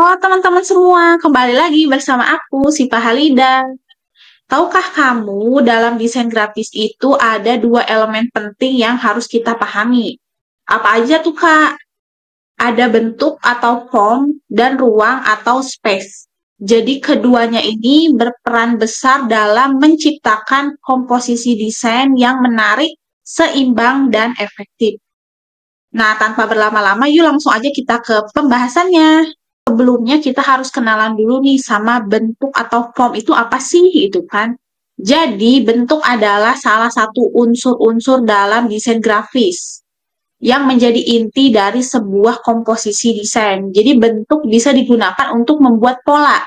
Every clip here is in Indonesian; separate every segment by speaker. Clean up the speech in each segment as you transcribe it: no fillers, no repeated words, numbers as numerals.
Speaker 1: Halo teman-teman semua, kembali lagi bersama aku, Sipa Halida. Tahukah kamu, dalam desain grafis itu ada dua elemen penting yang harus kita pahami. Apa aja tuh, Kak? Ada bentuk atau form dan ruang atau space. Jadi keduanya ini berperan besar dalam menciptakan komposisi desain yang menarik, seimbang, dan efektif. Nah, tanpa berlama-lama, yuk langsung aja kita ke pembahasannya. Sebelumnya kita harus kenalan dulu nih sama bentuk atau form itu apa sih gitu kan. Jadi bentuk adalah salah satu unsur-unsur dalam desain grafis yang menjadi inti dari sebuah komposisi desain. Jadi bentuk bisa digunakan untuk membuat pola,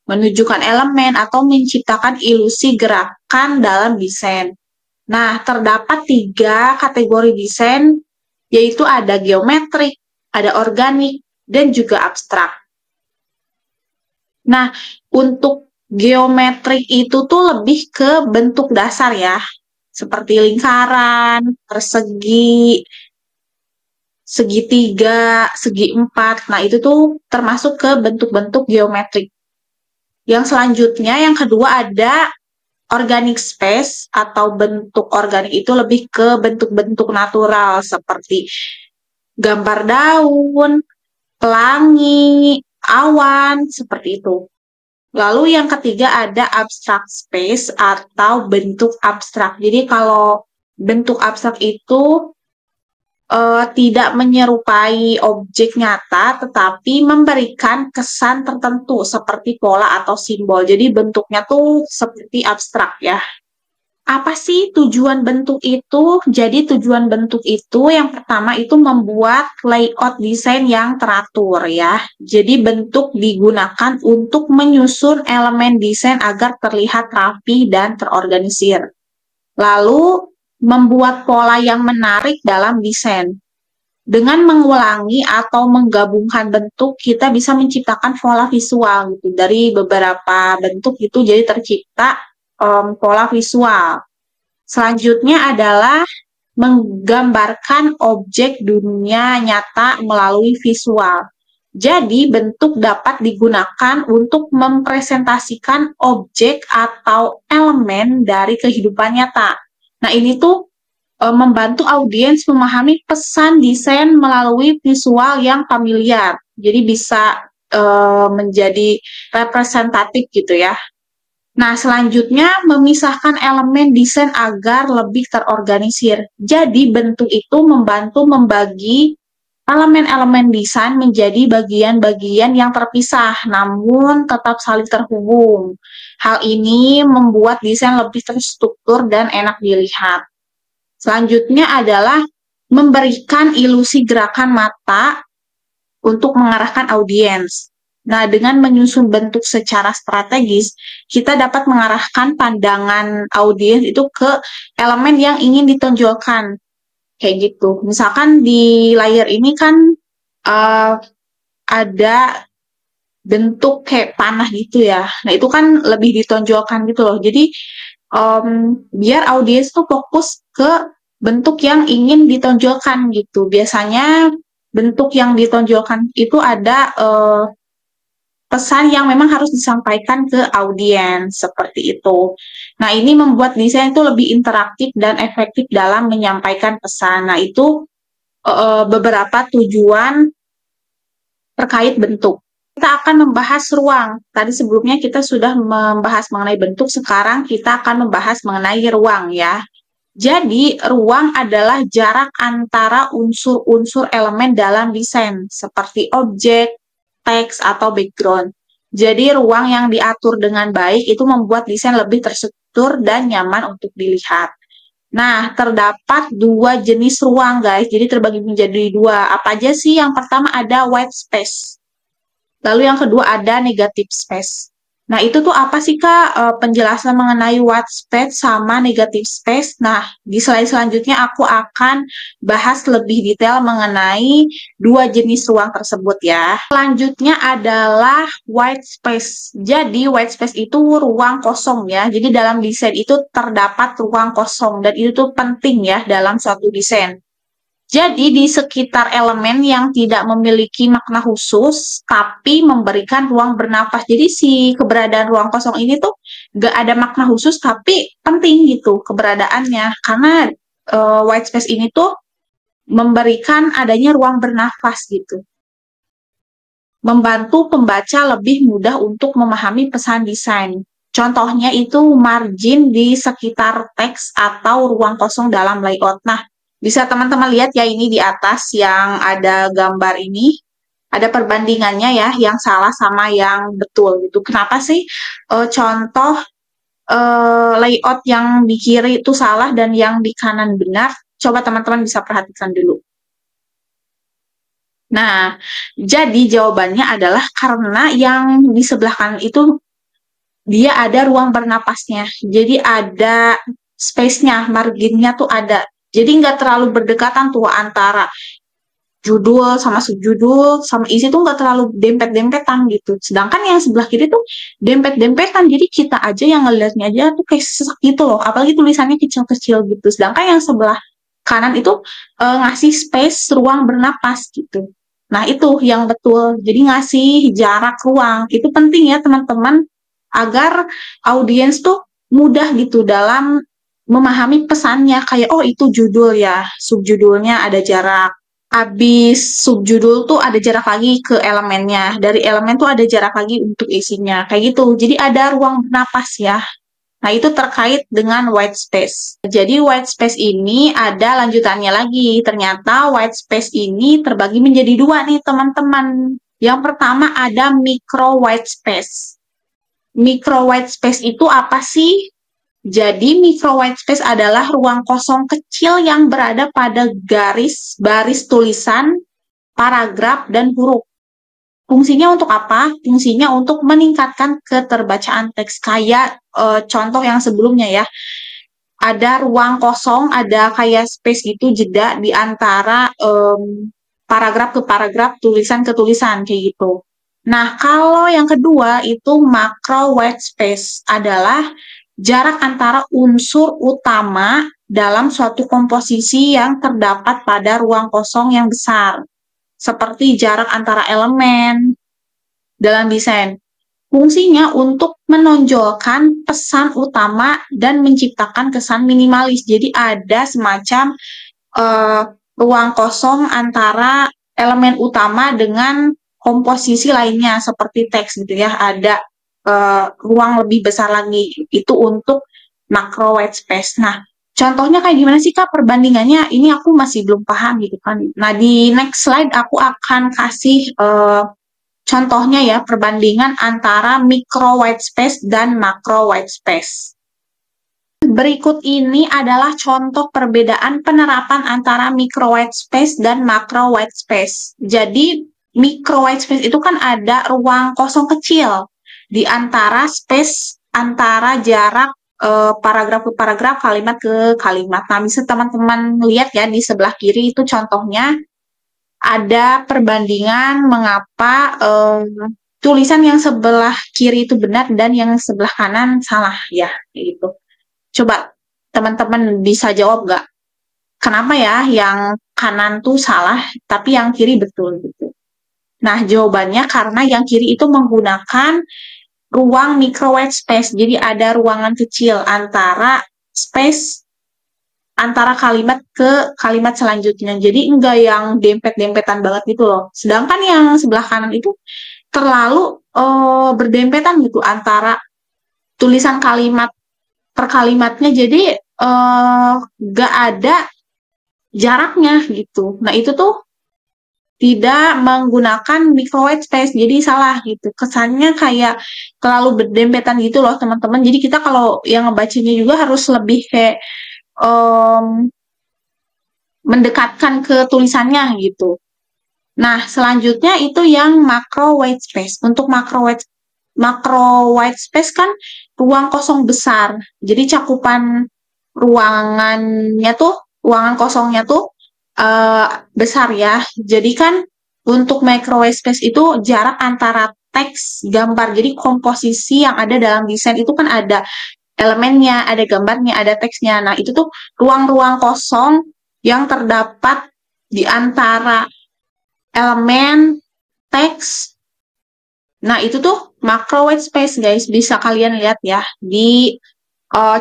Speaker 1: menunjukkan elemen atau menciptakan ilusi gerakan dalam desain. Nah, terdapat tiga kategori desain, yaitu ada geometrik, ada organik, dan juga abstrak. Nah, untuk geometrik itu tuh lebih ke bentuk dasar ya, seperti lingkaran, persegi, segitiga, segi empat. Nah, itu tuh termasuk ke bentuk-bentuk geometrik. Yang selanjutnya, yang kedua ada organic space atau bentuk organik itu lebih ke bentuk-bentuk natural seperti gambar daun, pelangi, awan, seperti itu. Lalu yang ketiga ada abstract space atau bentuk abstrak. Jadi kalau bentuk abstrak itu tidak menyerupai objek nyata, tetapi memberikan kesan tertentu seperti pola atau simbol. Jadi bentuknya tuh seperti abstrak ya. Apa sih tujuan bentuk itu? Jadi tujuan bentuk itu yang pertama itu membuat layout desain yang teratur ya. Jadi bentuk digunakan untuk menyusun elemen desain agar terlihat rapi dan terorganisir. Lalu membuat pola yang menarik dalam desain. Dengan mengulangi atau menggabungkan bentuk, kita bisa menciptakan pola visual gitu. Dari beberapa bentuk itu jadi tercipta pola visual. Selanjutnya adalah menggambarkan objek dunia nyata melalui visual. Jadi bentuk dapat digunakan untuk mempresentasikan objek atau elemen dari kehidupan nyata. Nah, ini tuh membantu audiens memahami pesan desain melalui visual yang familiar. Jadi bisa menjadi representatif gitu ya. Nah, selanjutnya memisahkan elemen desain agar lebih terorganisir. Jadi, bentuk itu membantu membagi elemen-elemen desain menjadi bagian-bagian yang terpisah, namun tetap saling terhubung. Hal ini membuat desain lebih terstruktur dan enak dilihat. Selanjutnya adalah memberikan ilusi gerakan mata untuk mengarahkan audiens. Nah, dengan menyusun bentuk secara strategis, kita dapat mengarahkan pandangan audiens itu ke elemen yang ingin ditonjolkan. Kayak gitu. Misalkan di layar ini kan ada bentuk kayak panah gitu ya. Nah, itu kan lebih ditonjolkan gitu loh. Jadi, biar audiens tuh fokus ke bentuk yang ingin ditonjolkan gitu. Biasanya bentuk yang ditonjolkan itu ada pesan yang memang harus disampaikan ke audiens, seperti itu. Nah, ini membuat desain itu lebih interaktif dan efektif dalam menyampaikan pesan. Nah, itu beberapa tujuan terkait bentuk. Kita akan membahas ruang. Tadi sebelumnya kita sudah membahas mengenai bentuk, sekarang kita akan membahas mengenai ruang ya. Jadi, ruang adalah jarak antara unsur-unsur elemen dalam desain, seperti objek, teks, atau background. Jadi, ruang yang diatur dengan baik itu membuat desain lebih terstruktur dan nyaman untuk dilihat. Nah, terdapat dua jenis ruang, guys. Jadi, terbagi menjadi dua. Apa aja sih? Yang pertama ada white space. Lalu yang kedua ada negative space. Nah, itu tuh apa sih, Kak? Penjelasan mengenai white space sama negative space. Nah, di slide selanjutnya aku akan bahas lebih detail mengenai dua jenis ruang tersebut ya. Selanjutnya adalah white space. Jadi, white space itu ruang kosong ya. Jadi, dalam desain itu terdapat ruang kosong dan itu tuh penting ya dalam suatu desain. Jadi di sekitar elemen yang tidak memiliki makna khusus, tapi memberikan ruang bernafas. Jadi si keberadaan ruang kosong ini tuh gak ada makna khusus, tapi penting gitu keberadaannya. Karena white space ini tuh memberikan adanya ruang bernafas gitu. Membantu pembaca lebih mudah untuk memahami pesan desain. Contohnya itu margin di sekitar teks atau ruang kosong dalam layout. Nah, bisa teman-teman lihat ya ini di atas yang ada gambar ini, ada perbandingannya ya, yang salah sama yang betul gitu. Kenapa sih contoh layout yang di kiri itu salah dan yang di kanan benar? Coba teman-teman bisa perhatikan dulu. Nah, jadi jawabannya adalah karena yang di sebelah kanan itu dia ada ruang bernapasnya. Jadi ada space-nya, marginnya tuh ada. Jadi nggak terlalu berdekatan tuh antara judul sama subjudul sama isi tuh nggak terlalu dempet-dempetan gitu. Sedangkan yang sebelah kiri tuh dempet-dempetan. Jadi kita aja yang ngelihatnya aja tuh kayak sesak gitu loh. Apalagi tulisannya kecil-kecil gitu. Sedangkan yang sebelah kanan itu ngasih space ruang bernapas gitu. Nah, itu yang betul. Jadi ngasih jarak ruang. Itu penting ya, teman-teman, agar audiens tuh mudah gitu dalam memahami pesannya. Kayak, oh itu judul ya, subjudulnya ada jarak. Habis subjudul tuh ada jarak lagi ke elemennya. Dari elemen tuh ada jarak lagi untuk isinya. Kayak gitu. Jadi ada ruang bernapas ya. Nah, itu terkait dengan white space. Jadi, white space ini ada lanjutannya lagi. Ternyata white space ini terbagi menjadi dua nih, teman-teman. Yang pertama ada micro white space. Micro white space itu apa sih? Jadi, micro white space adalah ruang kosong kecil yang berada pada garis, baris tulisan, paragraf, dan huruf. Fungsinya untuk apa? Fungsinya untuk meningkatkan keterbacaan teks. Kayak contoh yang sebelumnya ya. Ada ruang kosong, ada kayak space gitu, jeda di antara paragraf ke paragraf, tulisan ke tulisan, kayak gitu. Nah, kalau yang kedua itu macro white space adalah jarak antara unsur utama dalam suatu komposisi yang terdapat pada ruang kosong yang besar, seperti jarak antara elemen dalam desain. Fungsinya untuk menonjolkan pesan utama dan menciptakan kesan minimalis. Jadi ada semacam ruang kosong antara elemen utama dengan komposisi lainnya seperti teks gitu ya. Ada ruang lebih besar lagi itu untuk macro white space. Nah, contohnya kayak gimana sih Kak perbandingannya? Ini aku masih belum paham gitu kan. Nah, di next slide aku akan kasih contohnya ya, perbandingan antara micro white space dan macro white space. Berikut ini adalah contoh perbedaan penerapan antara micro white space dan macro white space. Jadi, micro white space itu kan ada ruang kosong kecil di antara space, antara jarak paragraf ke paragraf, kalimat ke kalimat. Nah, bisa teman-teman lihat ya di sebelah kiri itu contohnya ada perbandingan mengapa tulisan yang sebelah kiri itu benar dan yang sebelah kanan salah ya, gitu. Coba teman-teman bisa jawab nggak? Kenapa ya yang kanan tuh salah, tapi yang kiri betul gitu? Nah, jawabannya karena yang kiri itu menggunakan ruang micro white space. Jadi ada ruangan kecil antara space antara kalimat ke kalimat selanjutnya. Jadi enggak yang dempet-dempetan banget gitu loh. Sedangkan yang sebelah kanan itu terlalu berdempetan gitu antara tulisan kalimat per kalimatnya. Jadi enggak ada jaraknya gitu. Nah, itu tuh tidak menggunakan micro white space, jadi salah gitu. Kesannya kayak terlalu berdempetan gitu loh, teman-teman. Jadi kita kalau yang ngebacanya juga harus lebih kayak mendekatkan ke tulisannya gitu. Nah, selanjutnya itu yang macro white space. Untuk macro white space kan ruang kosong besar. Jadi cakupan ruangannya tuh, ruangan kosongnya tuh besar ya. Jadi kan untuk macro white space itu jarak antara teks, gambar. Jadi komposisi yang ada dalam desain itu kan ada elemennya, ada gambarnya, ada teksnya. Nah, itu tuh ruang-ruang kosong yang terdapat di antara elemen teks. Nah, itu tuh macro white space, guys. Bisa kalian lihat ya di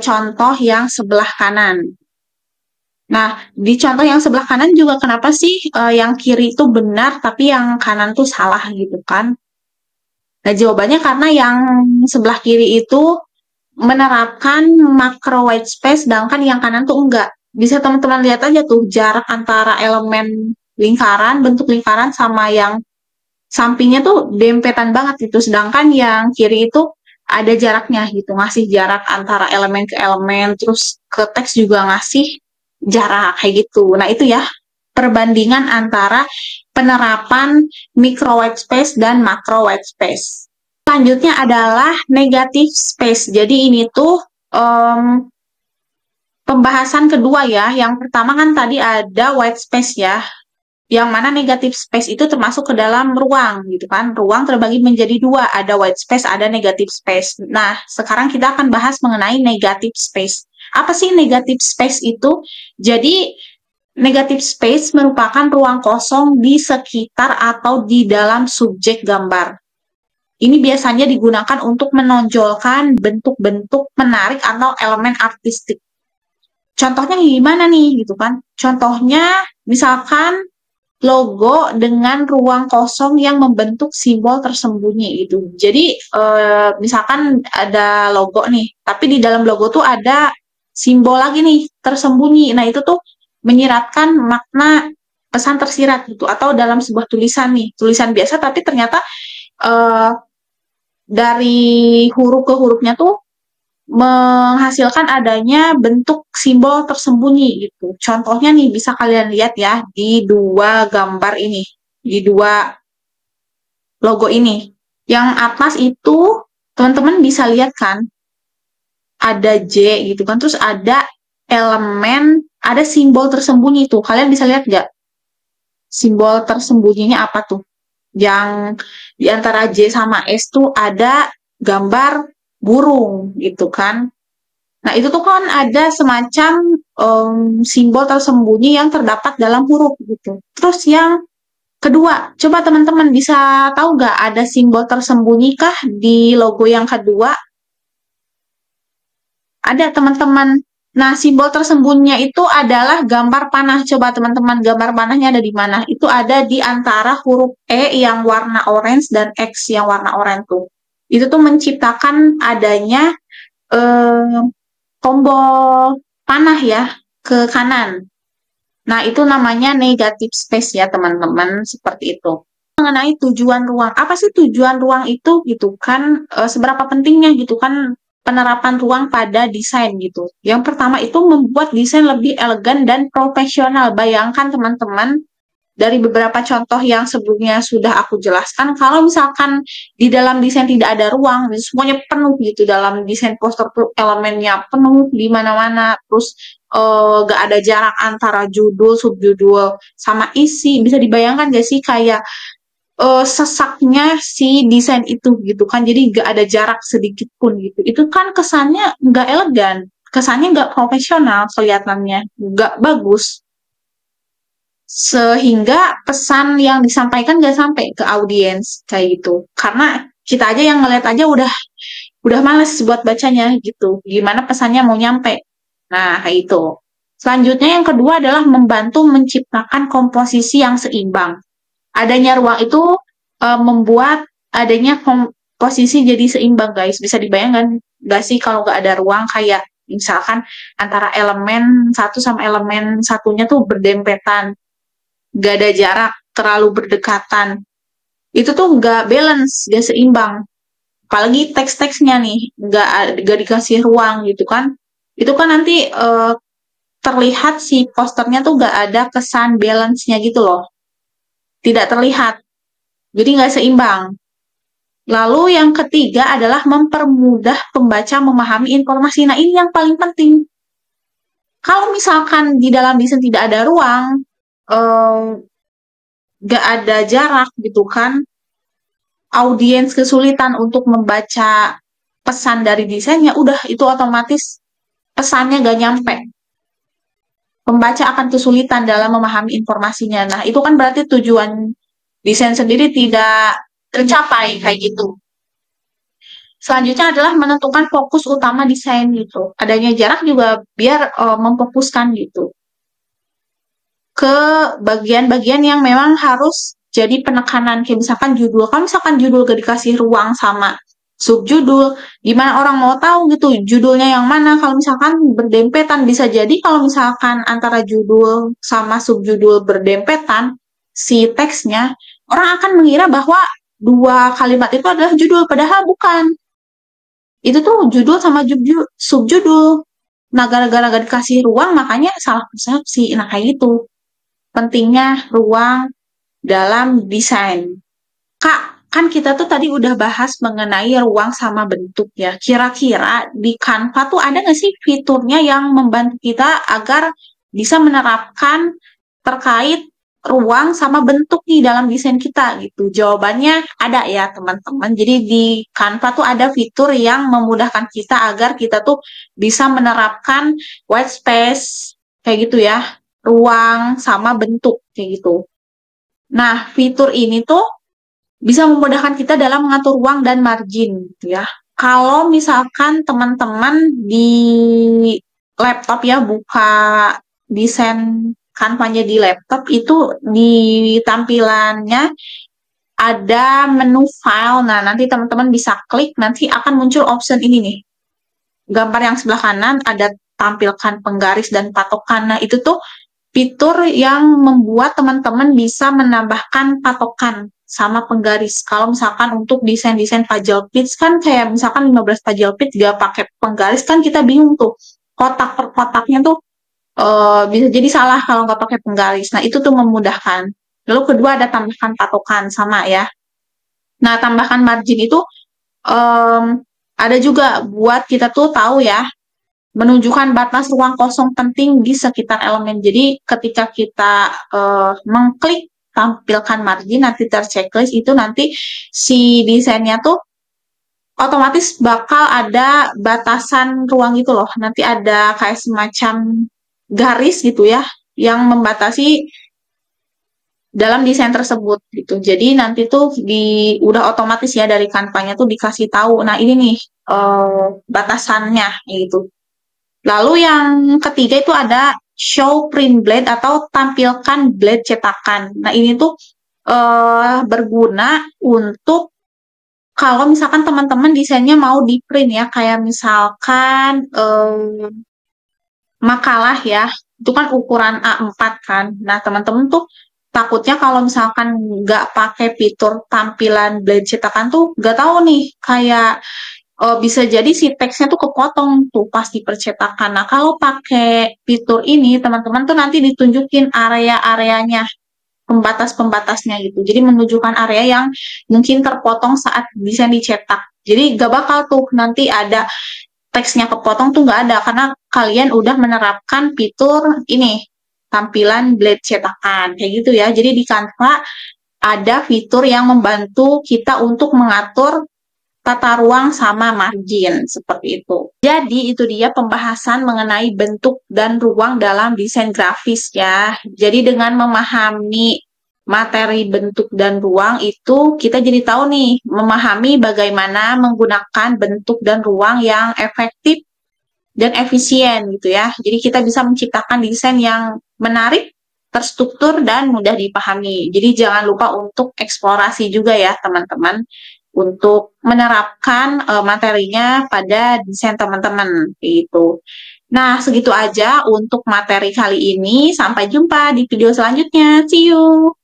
Speaker 1: contoh yang sebelah kanan. Nah, di contoh yang sebelah kanan juga kenapa sih yang kiri itu benar, tapi yang kanan tuh salah gitu kan? Nah, jawabannya karena yang sebelah kiri itu menerapkan macro white space, sedangkan yang kanan tuh enggak. Bisa teman-teman lihat aja tuh jarak antara elemen lingkaran, bentuk lingkaran sama yang sampingnya tuh dempetan banget gitu. Sedangkan yang kiri itu ada jaraknya gitu, ngasih jarak antara elemen ke elemen, terus ke teks juga ngasih jarak kayak gitu. Nah, itu ya perbandingan antara penerapan micro white space dan macro white space. Selanjutnya adalah negative space. Jadi ini tuh pembahasan kedua ya. Yang pertama kan tadi ada white space ya. Yang mana negative space itu termasuk ke dalam ruang gitu kan. Ruang terbagi menjadi dua, ada white space, ada negative space. Nah, sekarang kita akan bahas mengenai negative space. Apa sih negative space itu? Jadi, negative space merupakan ruang kosong di sekitar atau di dalam subjek gambar. Ini biasanya digunakan untuk menonjolkan bentuk-bentuk menarik atau elemen artistik. Contohnya gimana nih gitu kan? Contohnya misalkan logo dengan ruang kosong yang membentuk simbol tersembunyi gitu. Jadi misalkan ada logo nih, tapi di dalam logo tuh ada simbol lagi nih tersembunyi. Nah, itu tuh menyiratkan makna pesan tersirat gitu, atau dalam sebuah tulisan nih, tulisan biasa tapi ternyata dari huruf ke hurufnya tuh menghasilkan adanya bentuk simbol tersembunyi gitu. Contohnya nih bisa kalian lihat ya di dua gambar ini, di dua logo ini. Yang atas itu teman-teman bisa lihat kan ada J gitu kan, terus ada elemen, ada simbol tersembunyi tuh. Kalian bisa lihat nggak? Simbol tersembunyinya apa tuh? Yang di antara J sama S tuh ada gambar burung gitu kan. Nah, itu tuh kan ada semacam simbol tersembunyi yang terdapat dalam huruf gitu. Terus yang kedua, coba teman-teman bisa tahu nggak ada simbol tersembunyi kah di logo yang kedua? Ada teman-teman. Nah, simbol tersembunyinya itu adalah gambar panah. Coba teman-teman, gambar panahnya ada di mana? Itu ada di antara huruf E yang warna orange dan X yang warna oranye tuh. Itu tuh menciptakan adanya tombol panah ya ke kanan. Nah, itu namanya negative space ya, teman-teman, seperti itu. Mengenai tujuan ruang. Apa sih tujuan ruang itu gitu kan? Seberapa pentingnya gitu kan penerapan ruang pada desain gitu. Yang pertama itu membuat desain lebih elegan dan profesional. Bayangkan teman-teman, dari beberapa contoh yang sebelumnya sudah aku jelaskan, kalau misalkan di dalam desain tidak ada ruang, semuanya penuh gitu, dalam desain poster tuh elemennya penuh di mana-mana, terus gak ada jarak antara judul, subjudul, sama isi, bisa dibayangkan gak sih kayak sesaknya si desain itu gitu kan, jadi gak ada jarak sedikit pun gitu, itu kan kesannya gak elegan, kesannya gak profesional, kelihatannya gak bagus, sehingga pesan yang disampaikan gak sampai ke audiens kayak gitu, karena kita aja yang ngeliat aja udah males buat bacanya gitu, gimana pesannya mau nyampe. Nah, kayak itu. Selanjutnya yang kedua adalah membantu menciptakan komposisi yang seimbang. Adanya ruang itu membuat adanya komposisi jadi seimbang, guys. Bisa dibayangkan gak sih kalau gak ada ruang, kayak misalkan antara elemen satu sama elemen satunya tuh berdempetan, gak ada jarak, terlalu berdekatan. Itu tuh gak balance, gak seimbang. Apalagi teks-teksnya nih, gak dikasih ruang gitu kan. Itu kan nanti terlihat si posternya tuh gak ada kesan balance-nya gitu loh. Tidak terlihat. Jadi gak seimbang. Lalu yang ketiga adalah mempermudah pembaca memahami informasi. Nah, ini yang paling penting. Kalau misalkan di dalam desain tidak ada ruang, gak ada jarak gitu kan, audiens kesulitan untuk membaca pesan dari desainnya, udah itu otomatis pesannya gak nyampe. pembaca akan kesulitan dalam memahami informasinya. Nah, itu kan berarti tujuan desain sendiri tidak tercapai kayak gitu. Selanjutnya adalah menentukan fokus utama desain gitu. Adanya jarak juga biar memfokuskan gitu ke bagian-bagian yang memang harus jadi penekanan. Kayak misalkan judul. Kalau misalkan judul gak dikasih ruang sama subjudul, gimana orang mau tahu gitu judulnya yang mana. Kalau misalkan berdempetan, bisa jadi kalau misalkan antara judul sama subjudul berdempetan, si teksnya, orang akan mengira bahwa dua kalimat itu adalah judul, padahal bukan. Itu tuh judul sama subjudul. Nah, gara-gara gak dikasih ruang, makanya salah persepsi. Nah, kayak gitu. Pentingnya ruang dalam desain. Kak, kan kita tuh tadi udah bahas mengenai ruang sama bentuk ya. Kira-kira di Canva tuh ada nggak sih fiturnya yang membantu kita agar bisa menerapkan terkait ruang sama bentuk nih dalam desain kita gitu. Jawabannya ada ya teman-teman. Jadi di Canva tuh ada fitur yang memudahkan kita agar kita tuh bisa menerapkan white space kayak gitu ya, ruang sama bentuk kayak gitu. Nah, fitur ini tuh bisa memudahkan kita dalam mengatur ruang dan margin gitu ya. Kalau misalkan teman-teman di laptop ya buka desain Canva-nya di laptop, itu di tampilannya ada menu file. Nah, nanti teman-teman bisa klik, nanti akan muncul option ini nih. Gambar yang sebelah kanan ada tampilkan penggaris dan patokan. Nah, itu tuh fitur yang membuat teman-teman bisa menambahkan patokan sama penggaris. Kalau misalkan untuk desain-desain puzzle piece kan kayak misalkan 15 puzzle piece gak pakai penggaris kan kita bingung tuh. Kotak per kotaknya tuh bisa jadi salah kalau nggak pakai penggaris. Nah, itu tuh memudahkan. Lalu kedua ada tambahkan patokan sama ya. Nah, tambahkan margin itu ada juga buat kita tuh tahu ya, menunjukkan batas ruang kosong penting di sekitar elemen. Jadi ketika kita mengklik tampilkan margin, nanti terchecklist itu nanti si desainnya tuh otomatis bakal ada batasan ruang gitu loh. Nanti ada kayak semacam garis gitu ya, yang membatasi dalam desain tersebut gitu. Jadi nanti tuh udah otomatis ya dari Canva-nya tuh dikasih tahu. Nah, ini nih batasannya gitu. Lalu yang ketiga itu ada show print blade atau tampilkan blade cetakan. Nah, ini tuh berguna untuk kalau misalkan teman-teman desainnya mau di print ya, kayak misalkan makalah ya, itu kan ukuran A4 kan. Nah, teman-teman tuh takutnya kalau misalkan nggak pakai fitur tampilan blade cetakan tuh nggak tahu nih, kayak bisa jadi si teksnya tuh kepotong tuh pas di percetakan. Nah, kalau pakai fitur ini, teman-teman tuh nanti ditunjukin area-areanya, pembatas-pembatasnya gitu. Jadi menunjukkan area yang mungkin terpotong saat desain dicetak. Jadi gak bakal tuh nanti ada teksnya kepotong tuh nggak ada, karena kalian udah menerapkan fitur ini, tampilan blade cetakan, kayak gitu ya. Jadi di Canva ada fitur yang membantu kita untuk mengatur tata ruang sama margin, seperti itu. Jadi itu dia pembahasan mengenai bentuk dan ruang dalam desain grafis ya. Jadi dengan memahami materi bentuk dan ruang itu kita jadi tahu nih memahami bagaimana menggunakan bentuk dan ruang yang efektif dan efisien gitu ya. Jadi kita bisa menciptakan desain yang menarik, terstruktur, dan mudah dipahami. Jadi jangan lupa untuk eksplorasi juga ya teman-teman untuk menerapkan materinya pada desain teman-teman gitu. Nah, segitu aja untuk materi kali ini. Sampai jumpa di video selanjutnya. See you!